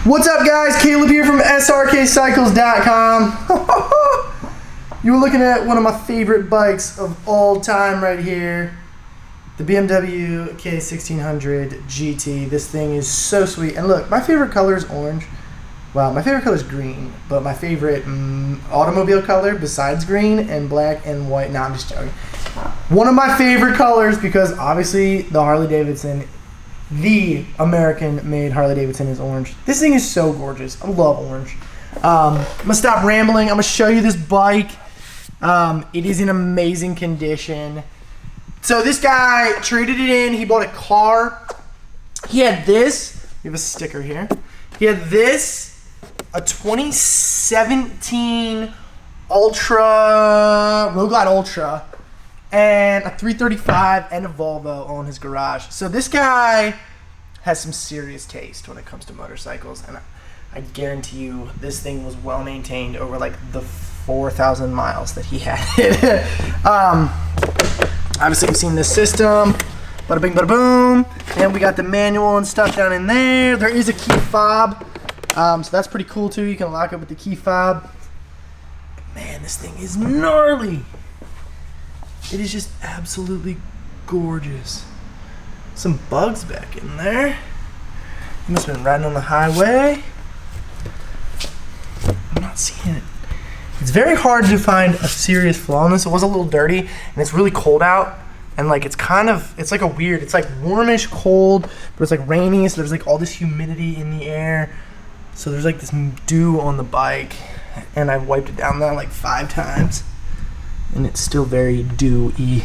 What's up, guys? Caleb here from Srkcycles.com. You were looking at one of my favorite bikes of all time right here. The Bmw K1600 Gt. This thing is so sweet. And look, my favorite color is orange. Well, my favorite color is green, but my favorite automobile color besides green and black and white, no, I'm just joking. One of my favorite colors, because obviously the Harley-Davidson, the American-made Harley-Davidson, is orange. This thing is so gorgeous. I love orange. I'm gonna stop rambling. I'm gonna show you this bike. It is in amazing condition. So this guy traded it in. He bought a car. He had this. We have a sticker here. He had this, a 2017 Ultra, Road Glide Ultra, and a 335 and a Volvo on his garage. So this guy has some serious taste when it comes to motorcycles, and I guarantee you this thing was well maintained over like the 4,000 miles that he had it. Obviously you've seen this system, bada bing bada boom, and we got the manual and stuff down in there. There is a key fob, so that's pretty cool too. You can lock it with the key fob. Man, this thing is gnarly. It is just absolutely gorgeous. Some bugs back in there. You must have been riding on the highway. I'm not seeing it. It's very hard to find a serious flaw in this. It was a little dirty, and it's really cold out. And like, it's like a weird, it's like warmish cold, but it's like rainy, so there's like all this humidity in the air. So there's like this dew on the bike, and I wiped it down there like 5 times. And it's still very dewy.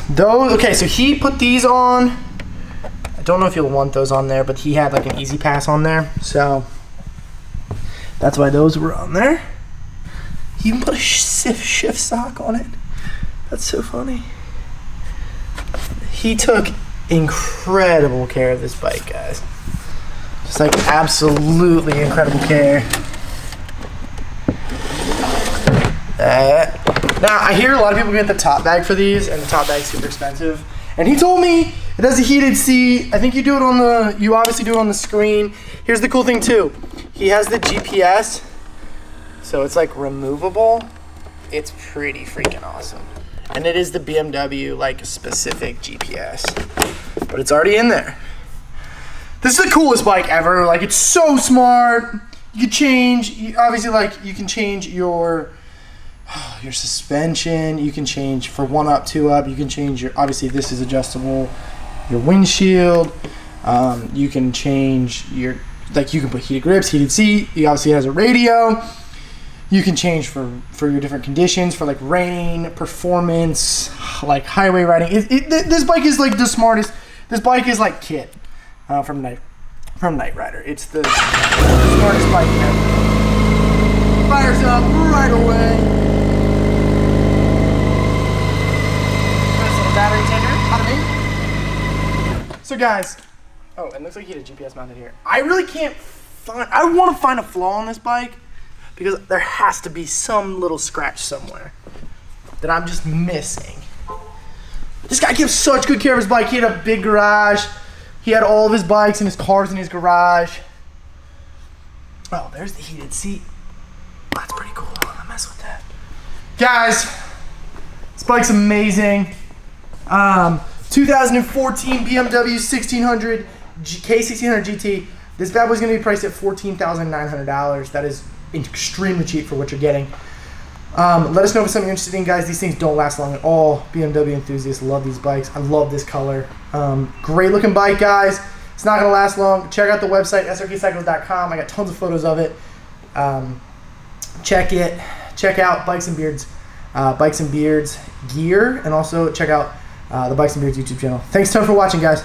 Those, okay, so he put these on. I don't know if you'll want those on there, but he had like an Easy Pass on there, so that's why those were on there. He even put a shift sock on it. That's so funny. He took incredible care of this bike, guys. Just like absolutely incredible care. Now, I hear a lot of people get the top bag for these, and the top bag's super expensive. And he told me it has a heated seat. I think you do it on the, you obviously do it on the screen. Here's the cool thing too. He has the GPS, so it's like removable. It's pretty freaking awesome. And it is the BMW like specific GPS, but it's already in there. This is the coolest bike ever. Like, it's so smart. You can change, obviously, like, you can change your suspension. You can change for 1 up, 2 up. You can change your, obviously this is adjustable, your windshield. You can change your, like, you can put heated grips, heated seat. He obviously has a radio. You can change for your different conditions, for like rain, performance, like highway riding. This bike is like the smartest. This bike is like Kit from Knight Rider. It's the smartest bike ever. Fires up right away. Nice little battery changer out of me. So guys, oh, and it looks like he had a GPS mounted here. I really can't find, I want to find a flaw on this bike, because there has to be some little scratch somewhere that I'm just missing. This guy gives such good care of his bike. He had a big garage. He had all of his bikes and his cars in his garage. Oh, there's the heated seat. That's pretty cool. I'll mess with that. Guys, this bike's amazing. 2014 BMW K1600 GT. This bad boy's gonna be priced at $14,900. That is extremely cheap for what you're getting. Let us know if it's something you're interested in, guys. These things don't last long at all. BMW enthusiasts love these bikes. I love this color. Great looking bike, guys. It's not gonna last long. Check out the website, Srkcycles.com. I got tons of photos of it. Check it. Check out Bikes and Beards gear, and also check out the Bikes and Beards YouTube channel. Thanks a ton for watching, guys.